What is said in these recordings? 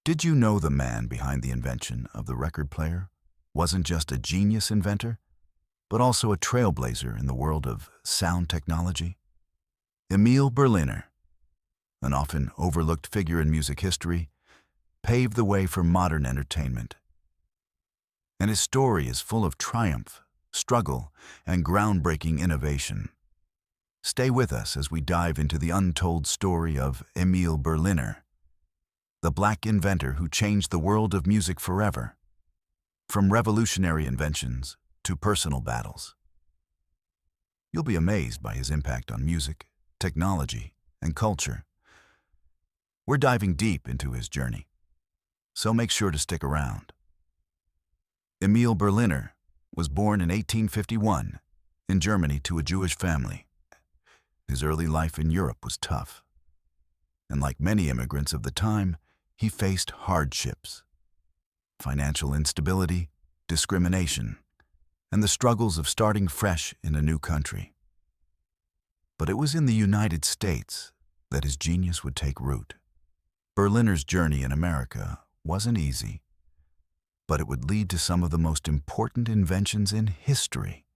Did you know the man behind the invention of the record player wasn't just a genius inventor, but also a trailblazer in the world of sound technology? Emile Berliner, an often overlooked figure in music history, paved the way for modern entertainment. And his story is full of triumph, struggle, and groundbreaking innovation. Stay with us as we dive into the untold story of Emile Berliner, the black inventor who changed the world of music forever, from revolutionary inventions to personal battles. You'll be amazed by his impact on music, technology, and culture. We're diving deep into his journey, so make sure to stick around. Emile Berliner was born in 1851 in Germany to a Jewish family. His early life in Europe was tough, and like many immigrants of the time, he faced hardships, financial instability, discrimination, and the struggles of starting fresh in a new country. But it was in the United States that his genius would take root. Berliner's journey in America wasn't easy, but it would lead to some of the most important inventions in history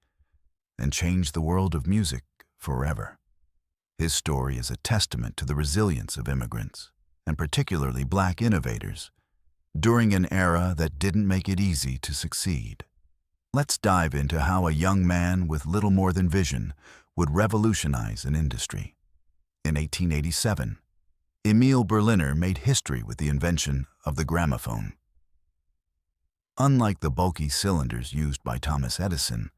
and change the world of music forever. His story is a testament to the resilience of immigrants, and particularly black innovators, during an era that didn't make it easy to succeed. Let's dive into how a young man with little more than vision would revolutionize an industry. In 1887, Emile Berliner made history with the invention of the gramophone. Unlike the bulky cylinders used by Thomas Edison,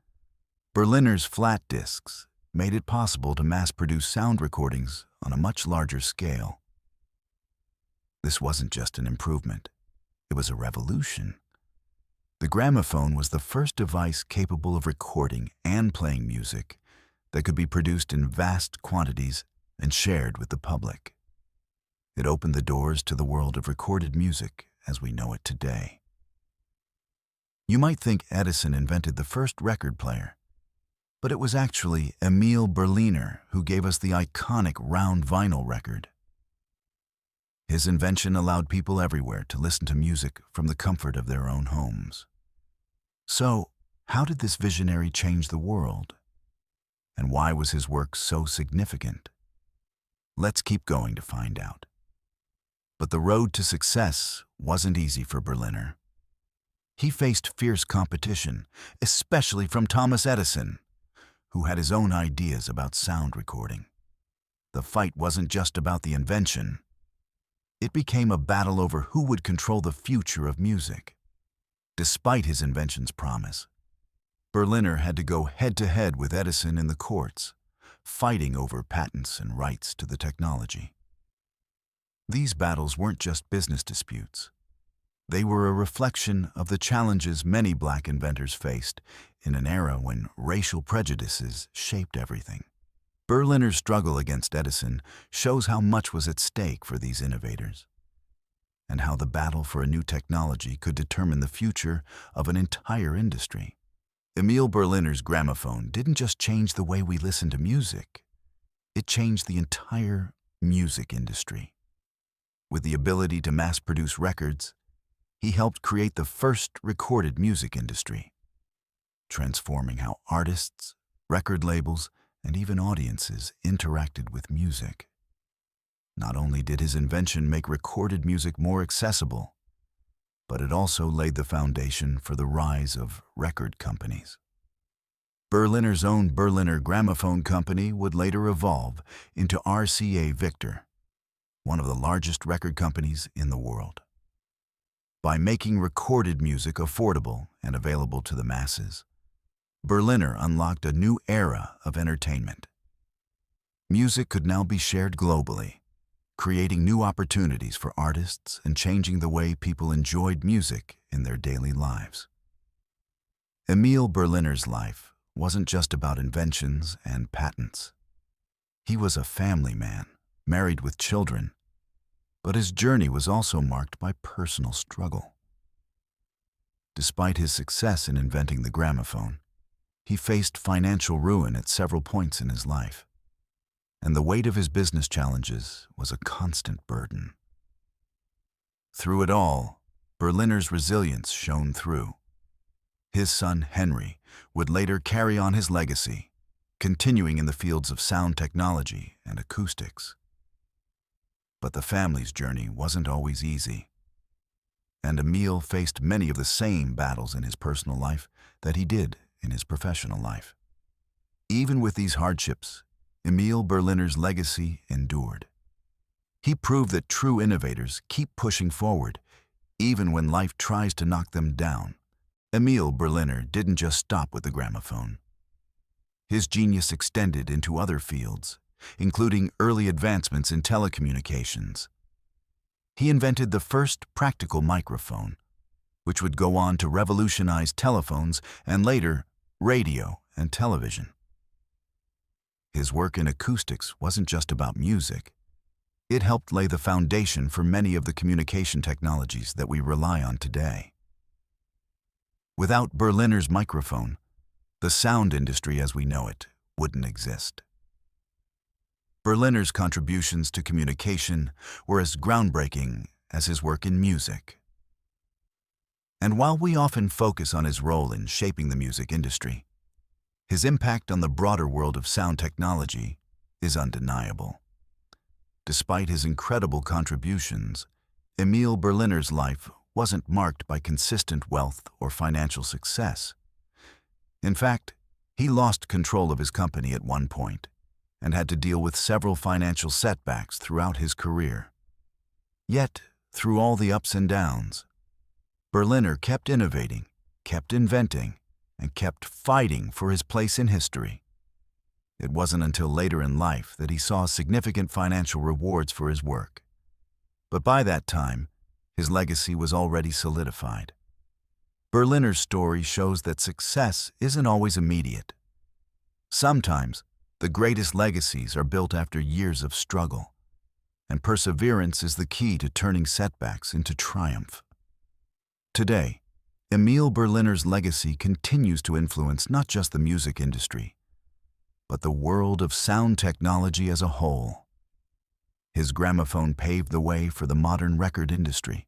Berliner's flat discs made it possible to mass-produce sound recordings on a much larger scale. This wasn't just an improvement, it was a revolution. The gramophone was the first device capable of recording and playing music that could be produced in vast quantities and shared with the public. It opened the doors to the world of recorded music as we know it today. You might think Edison invented the first record player, but it was actually Emile Berliner who gave us the iconic round vinyl record. His invention allowed people everywhere to listen to music from the comfort of their own homes. So, how did this visionary change the world? And why was his work so significant? Let's keep going to find out. But the road to success wasn't easy for Berliner. He faced fierce competition, especially from Thomas Edison, who had his own ideas about sound recording. The fight wasn't just about the invention. It became a battle over who would control the future of music. Despite his invention's promise, Berliner had to go head-to-head with Edison in the courts, fighting over patents and rights to the technology. These battles weren't just business disputes. They were a reflection of the challenges many black inventors faced in an era when racial prejudices shaped everything. Berliner's struggle against Edison shows how much was at stake for these innovators, and how the battle for a new technology could determine the future of an entire industry. Emile Berliner's gramophone didn't just change the way we listen to music, it changed the entire music industry. With the ability to mass-produce records, he helped create the first recorded music industry, transforming how artists, record labels, and even audiences interacted with music. Not only did his invention make recorded music more accessible, but it also laid the foundation for the rise of record companies. Berliner's own Berliner Gramophone Company would later evolve into RCA Victor, one of the largest record companies in the world. By making recorded music affordable and available to the masses, Berliner unlocked a new era of entertainment. Music could now be shared globally, creating new opportunities for artists and changing the way people enjoyed music in their daily lives. Emile Berliner's life wasn't just about inventions and patents. He was a family man, married with children, but his journey was also marked by personal struggle. Despite his success in inventing the gramophone, he faced financial ruin at several points in his life, and the weight of his business challenges was a constant burden. Through it all, Berliner's resilience shone through. His son, Henry, would later carry on his legacy, continuing in the fields of sound technology and acoustics. But the family's journey wasn't always easy, and Emile faced many of the same battles in his personal life that he did in his professional life. Even with these hardships, Emile Berliner's legacy endured. He proved that true innovators keep pushing forward, even when life tries to knock them down. Emile Berliner didn't just stop with the gramophone. His genius extended into other fields, including early advancements in telecommunications. He invented the first practical microphone, which would go on to revolutionize telephones and later radio and television. His work in acoustics wasn't just about music. It helped lay the foundation for many of the communication technologies that we rely on today. Without Berliner's microphone, the sound industry as we know it wouldn't exist. Berliner's contributions to communication were as groundbreaking as his work in music. And while we often focus on his role in shaping the music industry, his impact on the broader world of sound technology is undeniable. Despite his incredible contributions, Emile Berliner's life wasn't marked by consistent wealth or financial success. In fact, he lost control of his company at one point and had to deal with several financial setbacks throughout his career. Yet, through all the ups and downs, Berliner kept innovating, kept inventing, and kept fighting for his place in history. It wasn't until later in life that he saw significant financial rewards for his work. But by that time, his legacy was already solidified. Berliner's story shows that success isn't always immediate. Sometimes, the greatest legacies are built after years of struggle, and perseverance is the key to turning setbacks into triumph. Today, Emile Berliner's legacy continues to influence not just the music industry, but the world of sound technology as a whole. His gramophone paved the way for the modern record industry,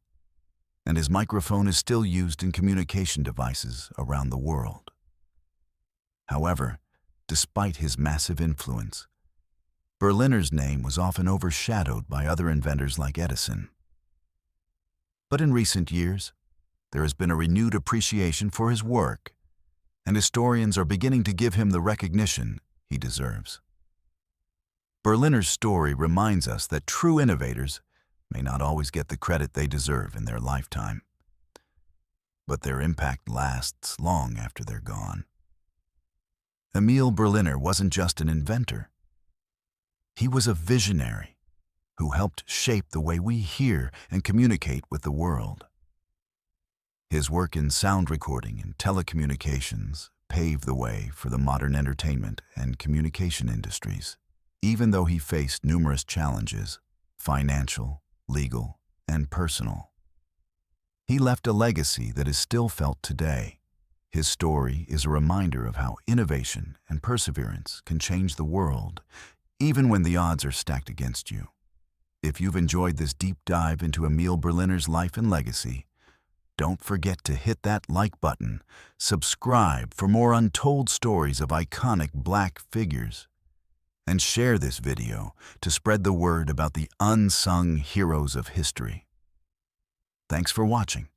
and his microphone is still used in communication devices around the world. However, despite his massive influence, Berliner's name was often overshadowed by other inventors like Edison. But in recent years, there has been a renewed appreciation for his work, and historians are beginning to give him the recognition he deserves. Berliner's story reminds us that true innovators may not always get the credit they deserve in their lifetime, but their impact lasts long after they're gone. Emile Berliner wasn't just an inventor. He was a visionary who helped shape the way we hear and communicate with the world. His work in sound recording and telecommunications paved the way for the modern entertainment and communication industries, even though he faced numerous challenges, financial, legal, and personal. He left a legacy that is still felt today. His story is a reminder of how innovation and perseverance can change the world, even when the odds are stacked against you. If you've enjoyed this deep dive into Emile Berliner's life and legacy, don't forget to hit that like button, subscribe for more untold stories of iconic Black figures, and share this video to spread the word about the unsung heroes of history. Thanks for watching.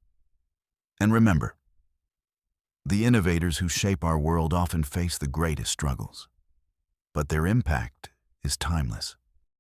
And remember, the innovators who shape our world often face the greatest struggles, but their impact is timeless.